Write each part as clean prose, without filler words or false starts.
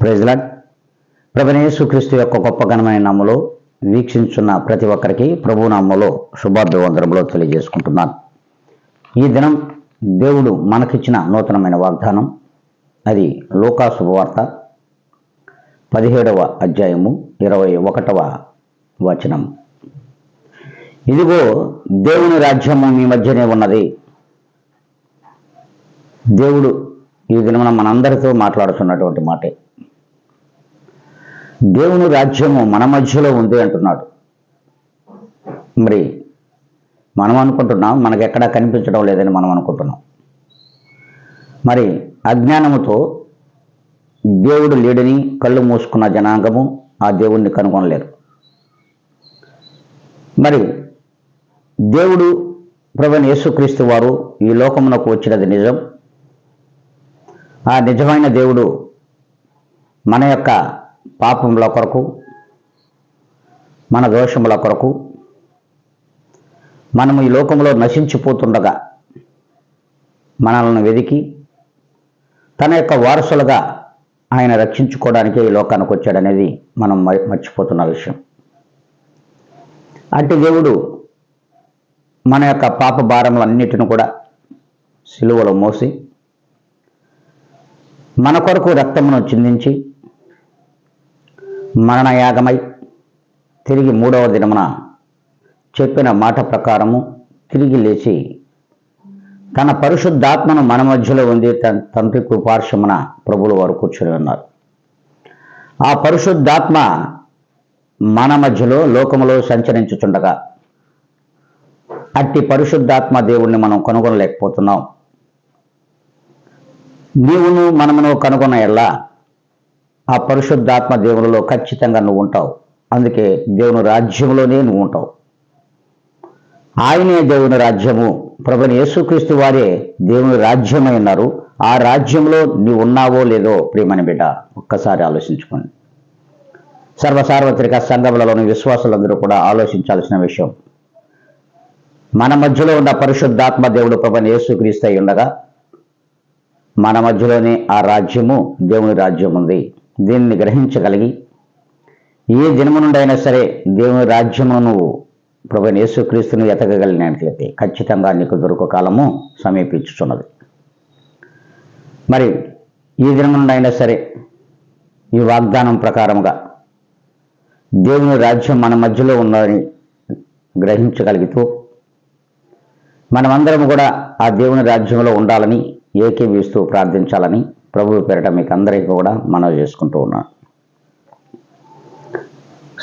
Praise lord. ప్రభువైన యేసుక్రీస్తు యొక్క గొప్ప ఘనమైన నామములో వీక్షించున్న ప్రతి ఒక్కరికి ప్రభువు నామములో శుభాభివందనములు తెలియజేసుకుంటున్నాను. ఈ దినం దేవుడు మనకిచ్చిన నూతనమైన వాగ్దానం, అది లూకా శుభవార్త 17వ అధ్యాయము 21వ వచనం. ఇదిగో దేవుని రాజ్యము మీ మధ్యనే ఉన్నది. దేవుడు ఈ దినమున మనందరితో మాట్లాడుతున్నటువంటి మాటే. దేవుని రాజ్యము మన మధ్యలో ఉంది అంటున్నాడు. మరి మనం అనుకుంటున్నాం, మనకెక్కడా కనిపించడం లేదని మనం అనుకుంటున్నాం. మరి అజ్ఞానముతో దేవుడు లేడని కళ్ళు మూసుకున్న జనాంగము ఆ దేవుణ్ణి కనుగొనలేరు. మరి దేవుడు ప్రభువైన యేసుక్రీస్తు వారు ఈ లోకమునకు వచ్చినది నిజం. ఆ నిజమైన దేవుడు మన యొక్క పాపముల కొరకు, మన దోషముల కొరకు, మనము ఈ లోకంలో నశించిపోతుండగా మనల్ని వెదికి తన యొక్క వారసులుగా ఆయన రక్షించుకోవడానికి ఈ లోకానికి వచ్చాడనేది మనం మర్చిపోతున్న విషయం. అట్టి దేవుడు మన యొక్క పాప భారములన్నిటిని కూడా సిలువలో మోసి మన కొరకు రక్తమును చిందించి మరణయాగమై తిరిగి 3వ దినమున చెప్పిన మాట ప్రకారము తిరిగి లేచి తన పరిశుద్ధాత్మను మన మధ్యలో ఉంది తండ్రి కృపార్శ్వమున ప్రభువుల వారు కూర్చొని ఉన్నారు. ఆ పరిశుద్ధాత్మ మన మధ్యలో లోకములో సంచరించుచుండగా అట్టి పరిశుద్ధాత్మ దేవుణ్ణి మనం కనుగొనలేకపోతున్నాం. నీవును మనమును కనుగొన్న ఎల్లా ఆ పరిశుద్ధాత్మ దేవునిలో ఖచ్చితంగా నువ్వు ఉంటావు. అందుకే దేవుని రాజ్యంలోనే నువ్వు ఉంటావు. ఆయనే దేవుని రాజ్యము. ప్రభువైన యేసుక్రీస్తు వారే దేవుని రాజ్యమై ఉన్నారు. ఆ రాజ్యంలో నీవు ఉన్నావో లేదో ప్రియమైన బిడ్డ ఒక్కసారి ఆలోచించుకోండి. సర్వసార్వత్రిక సంఘములలోని విశ్వాసులందరూ కూడా ఆలోచించాల్సిన విషయం. మన మధ్యలో ఉన్న పరిశుద్ధాత్మ దేవుడు ప్రభువైన యేసుక్రీస్తు అయి ఉండగా మన మధ్యలోనే ఆ రాజ్యము, దేవుని రాజ్యం ఉంది. దీన్ని గ్రహించగలిగి ఏ దినము నుండి అయినా సరే దేవుని రాజ్యమును నువ్వు ప్రభువైన యేసుక్రీస్తును ఎతకగలిగినట్లయితే ఖచ్చితంగా నీకు దొరుకు కాలము సమీపించుచున్నది. మరి ఈ దినం నుండి అయినా సరే ఈ వాగ్దానం ప్రకారముగా దేవుని రాజ్యం మన మధ్యలో ఉందని గ్రహించగలుగుతూ మనమందరం కూడా ఆ దేవుని రాజ్యంలో ఉండాలని ఏకీభవిస్తూ ప్రార్థించాలని ప్రభువు పేరిట మీకు అందరికీ కూడా మనవి చేసుకుంటూ ఉన్నాను.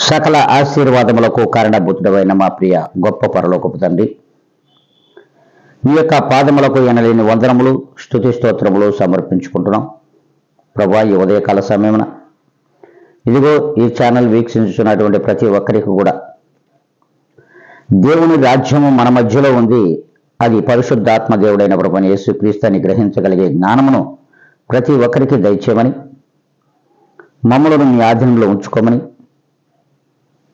సకల ఆశీర్వాదములకు కారణభూతుడైన మా ప్రియ గొప్ప పరలోకపు తండ్రి, మీ యొక్క పాదములకు ఎనలేని వందనములు, స్తుతి స్తోత్రములు సమర్పించుకుంటున్నాం. ప్రభువా, ఈ ఉదయకాల సమయమున ఇదిగో ఈ ఛానల్ వీక్షించుతున్నటువంటి ప్రతి ఒక్కరికి కూడా దేవుని రాజ్యము మన మధ్యలో ఉంది, అది పరిశుద్ధాత్మ దేవుడైన ప్రభువైన యేసుక్రీస్తుని గ్రహించగలిగే జ్ఞానమును ప్రతి ఒక్కరికి దయచేయమని, మమ్మలను మీ ఆధీనంలో ఉంచుకోమని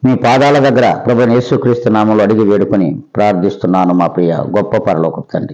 మీ పాదాల దగ్గర ప్రభువైన యేసుక్రీస్తు నామములో అడిగి వేడుకొని ప్రార్థిస్తున్నాను మా ప్రియ గొప్ప పరలోకపు తండ్రి.